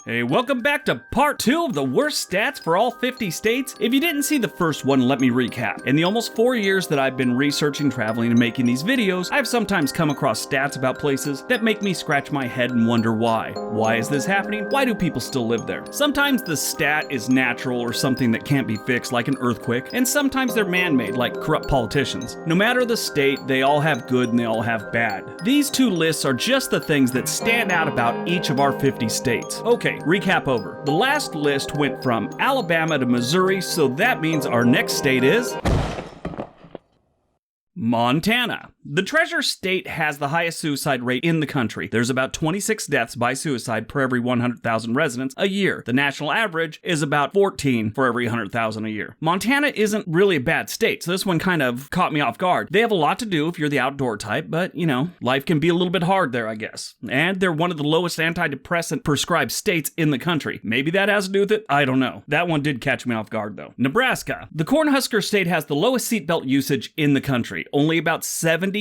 Hey, welcome back to part 2 of the worst stats for all 50 states. If you didn't see the first one, let me recap. In the almost 4 years that I've been researching, traveling, and making these videos, I've sometimes come across stats about places that make me scratch my head and wonder why. Why is this happening? Why do people still live there? Sometimes the stat is natural or something that can't be fixed, like an earthquake, and sometimes they're man-made, like corrupt politicians. No matter the state, they all have good and they all have bad. These two lists are just the things that stand out about each of our 50 states. Okay, recap over. The last list went from Alabama to Missouri, so that means our next state is Montana. The Treasure State has the highest suicide rate in the country. There's about 26 deaths by suicide per every 100,000 residents a year. The national average is about 14 for every 100,000 a year. Montana isn't really a bad state, so this one kind of caught me off guard. They have a lot to do if you're the outdoor type, but, you know, life can be a little bit hard there, I guess. And they're one of the lowest antidepressant prescribed states in the country. Maybe that has to do with it? I don't know. That one did catch me off guard, though. Nebraska. The Cornhusker State has the lowest seatbelt usage in the country. Only about 70%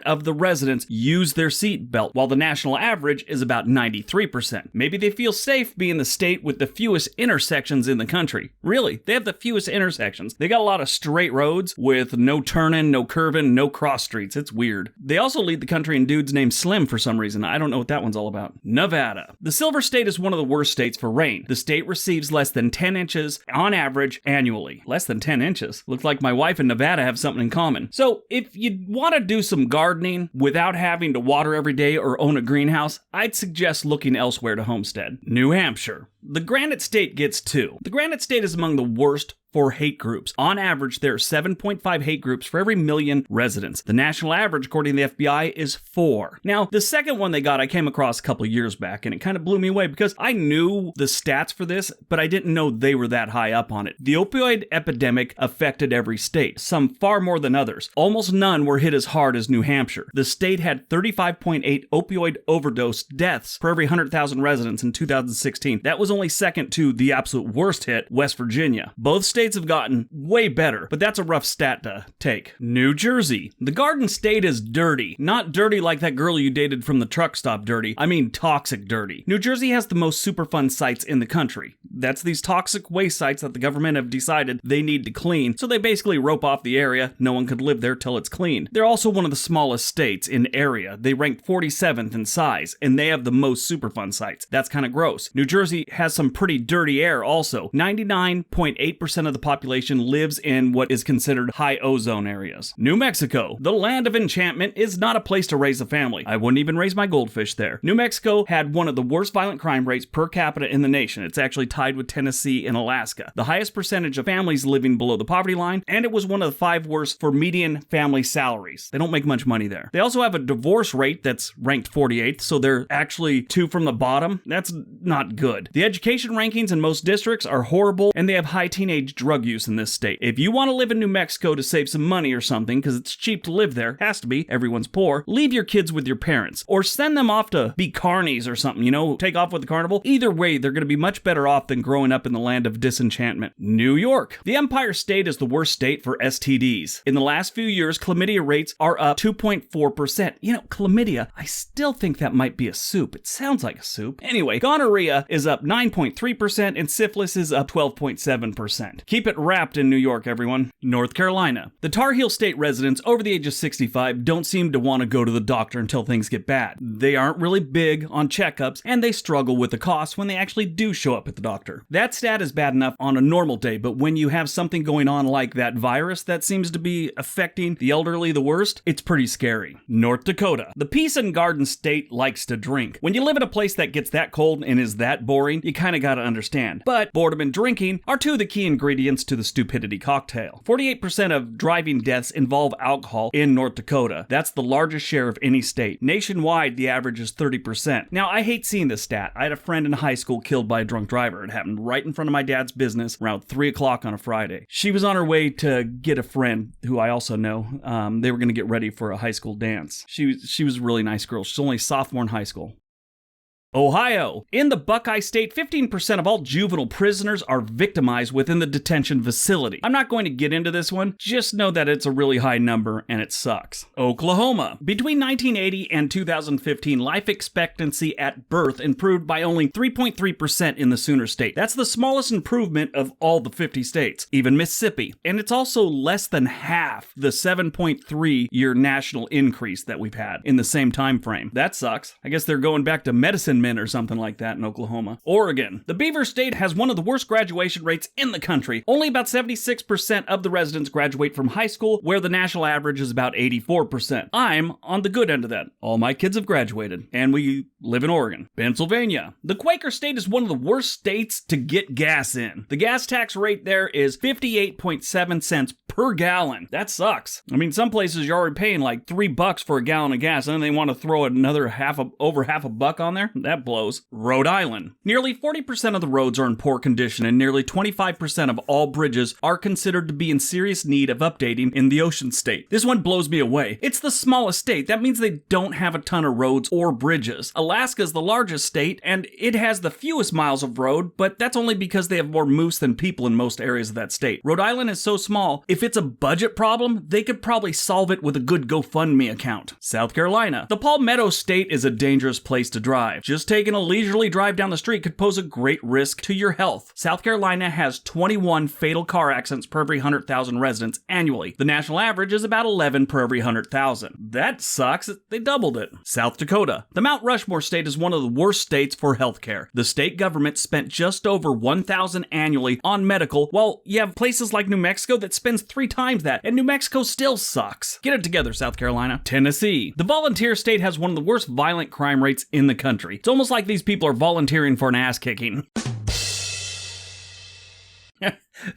of the residents use their seatbelt, while the national average is about 93%. Maybe they feel safe being the state with the fewest intersections in the country. Really, they have the fewest intersections. They got a lot of straight roads with no turning, no curving, no cross streets. It's weird. They also lead the country in dudes named Slim for some reason. I don't know what that one's all about. Nevada. The Silver State is one of the worst states for rain. The state receives less than 10 inches on average annually. Less than 10 inches. Looks like my wife and Nevada have something in common. So if you want to do some gardening without having to water every day or own a greenhouse, I'd suggest looking elsewhere to homestead. New Hampshire. The Granite State gets 2. The Granite State is among the worst for hate groups. On average, there are 7.5 hate groups for every million residents. The national average, according to the FBI, is 4. Now, the second one they got, I came across a couple years back, and it kind of blew me away because I knew the stats for this, but I didn't know they were that high up on it. The opioid epidemic affected every state, some far more than others. Almost none were hit as hard as New Hampshire. The state had 35.8 opioid overdose deaths per every 100,000 residents in 2016. That was only second to the absolute worst hit, West Virginia. Both states have gotten way better, but that's a rough stat to take. New Jersey. The Garden State is dirty. Not dirty like that girl you dated from the truck stop dirty. I mean toxic dirty. New Jersey has the most Superfund sites in the country. That's these toxic waste sites that the government have decided they need to clean, so they basically rope off the area. No one could live there till it's cleaned. They're also one of the smallest states in area. They rank 47th in size, and they have the most Superfund sites. That's kind of gross. New Jersey has some pretty dirty air also. 99.8% of the population lives in what is considered high ozone areas. New Mexico. The land of enchantment is not a place to raise a family. I wouldn't even raise my goldfish there. New Mexico had one of the worst violent crime rates per capita in the nation. It's actually tied with Tennessee and Alaska. The highest percentage of families living below the poverty line, and it was one of the 5 worst for median family salaries. They don't make much money there. They also have a divorce rate that's ranked 48th, so they're actually 2 from the bottom. That's not good. The education rankings in most districts are horrible, and they have high teenage drug use in this state. If you want to live in New Mexico to save some money or something, because it's cheap to live there, has to be, everyone's poor, leave your kids with your parents, or send them off to be carnies or something, you know, take off with the carnival. Either way, they're going to be much better off than growing up in the land of disenchantment. New York. The Empire State is the worst state for STDs. In the last few years, chlamydia rates are up 2.4%. You know, chlamydia, I still think that might be a soup. It sounds like a soup. Anyway, gonorrhea is up 9.3% and syphilis is up 12.7%. Keep it wrapped in New York, everyone. North Carolina. The Tar Heel State residents over the age of 65 don't seem to want to go to the doctor until things get bad. They aren't really big on checkups, and they struggle with the cost when they actually do show up at the doctor. That stat is bad enough on a normal day, but when you have something going on like that virus that seems to be affecting the elderly the worst, it's pretty scary. North Dakota. The Peace and Garden State likes to drink. When you live in a place that gets that cold and is that boring, you kind of gotta understand. But boredom and drinking are 2 of the key ingredients to the stupidity cocktail. 48% of driving deaths involve alcohol in North Dakota. That's the largest share of any state. Nationwide, the average is 30%. Now, I hate seeing this stat. I had a friend in high school killed by a drunk driver. It happened right in front of my dad's business around 3 o'clock on a Friday. She was on her way to get a friend who I also know. They were going to get ready for a high school dance. She was a really nice girl. She's only a sophomore in high school. Ohio. In the Buckeye State, 15% of all juvenile prisoners are victimized within the detention facility. I'm not going to get into this one, just know that it's a really high number and it sucks. Oklahoma. Between 1980 and 2015, life expectancy at birth improved by only 3.3% in the Sooner State. That's the smallest improvement of all the 50 states, even Mississippi. And it's also less than half the 7.3-year national increase that we've had in the same time frame. That sucks. I guess they're going back to medicine men or something like that in Oklahoma. Oregon. The Beaver State has one of the worst graduation rates in the country. Only about 76% of the residents graduate from high school, where the national average is about 84%. I'm on the good end of that. All my kids have graduated, and we live in Oregon. Pennsylvania. The Quaker State is one of the worst states to get gas in. The gas tax rate there is 58.7 cents per gallon. That sucks. I mean, some places you're already paying like $3 for a gallon of gas, and then they want to throw another over half a buck on there? That blows. Rhode Island. Nearly 40% of the roads are in poor condition, and nearly 25% of all bridges are considered to be in serious need of updating in the Ocean State. This one blows me away. It's the smallest state. That means they don't have a ton of roads or bridges. Alaska is the largest state, and it has the fewest miles of road, but that's only because they have more moose than people in most areas of that state. Rhode Island is so small, if it's a budget problem, they could probably solve it with a good GoFundMe account. South Carolina. The Palmetto State is a dangerous place to drive. Just taking a leisurely drive down the street could pose a great risk to your health. South Carolina has 21 fatal car accidents per every 100,000 residents annually. The national average is about 11 per every 100,000. That sucks. They doubled it. South Dakota. The Mount Rushmore State is one of the worst states for healthcare. The state government spent just over $1,000 annually on medical, while you have places like New Mexico that spends 3 times that, and New Mexico still sucks. Get it together, South Carolina. Tennessee. The volunteer state has one of the worst violent crime rates in the country. It's almost like these people are volunteering for an ass kicking.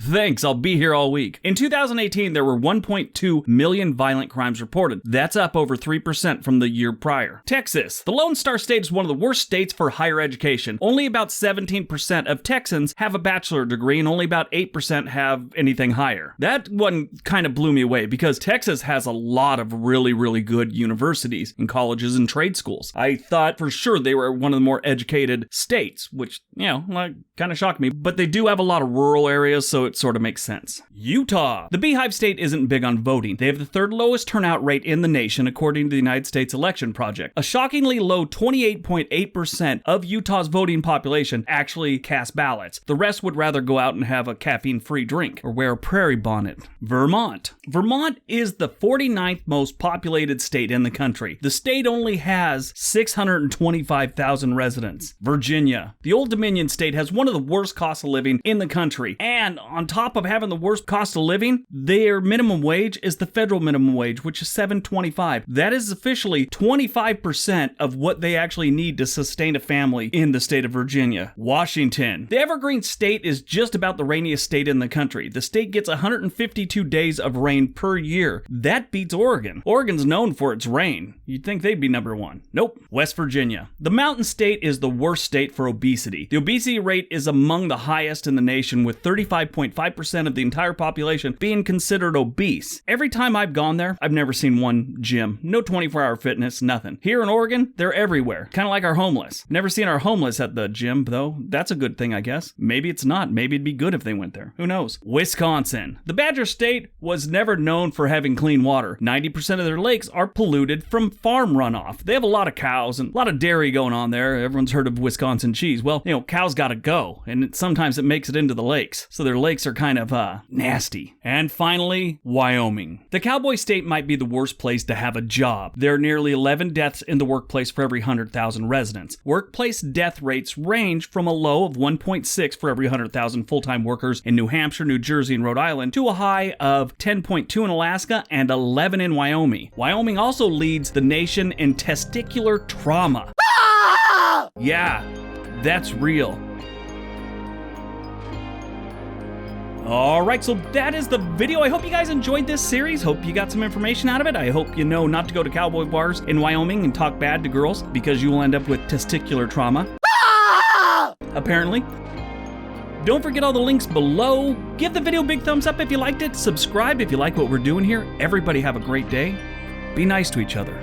Thanks, I'll be here all week. In 2018, there were 1.2 million violent crimes reported. That's up over 3% from the year prior. Texas. The Lone Star State is one of the worst states for higher education. Only about 17% of Texans have a bachelor degree, and only about 8% have anything higher. That one kind of blew me away, because Texas has a lot of really, really good universities and colleges and trade schools. I thought for sure they were one of the more educated states, which, like, kind of shocked me, but they do have a lot of rural areas, so it sort of makes sense. Utah. The Beehive State isn't big on voting. They have the 3rd lowest turnout rate in the nation, according to the United States Election Project. A shockingly low 28.8% of Utah's voting population actually cast ballots. The rest would rather go out and have a caffeine-free drink or wear a prairie bonnet. Vermont. Vermont is the 49th most populated state in the country. The state only has 625,000 residents. Virginia. The Old Dominion state has one of the worst costs of living in the country, and on top of having the worst cost of living, their minimum wage is the federal minimum wage, which is $7.25. That is officially 25% of what they actually need to sustain a family in the state of Virginia. Washington. The Evergreen State is just about the rainiest state in the country. The state gets 152 days of rain per year. That beats Oregon. Oregon's known for its rain. You'd think they'd be number 1. Nope. West Virginia. The Mountain State is the worst state for obesity. The obesity rate is among the highest in the nation, with 35.5% of the entire population being considered obese. Every time I've gone there, I've never seen one gym. No 24-hour fitness, nothing. Here in Oregon, they're everywhere. Kind of like our homeless. Never seen our homeless at the gym, though. That's a good thing, I guess. Maybe it's not. Maybe it'd be good if they went there. Who knows? Wisconsin. The Badger State was never known for having clean water. 90% of their lakes are polluted from farm runoff. They have a lot of cows and a lot of dairy going on there. Everyone's heard of Wisconsin cheese. Well, cows gotta go, and sometimes it makes it into the lakes. So their lakes are kind of nasty. And finally, Wyoming. The cowboy state might be the worst place to have a job. There are nearly 11 deaths in the workplace for every 100,000 residents. Workplace death rates range from a low of 1.6 for every 100,000 full-time workers in New Hampshire, New Jersey, and Rhode Island to a high of 10.2 in Alaska and 11 in Wyoming. Wyoming also leads the nation in testicular trauma. Yeah, that's real. Alright, so that is the video. I hope you guys enjoyed this series. Hope you got some information out of it. I hope you know not to go to cowboy bars in Wyoming and talk bad to girls, because you will end up with testicular trauma. Apparently. Don't forget all the links below. Give the video a big thumbs up if you liked it. Subscribe if you like what we're doing here. Everybody have a great day. Be nice to each other.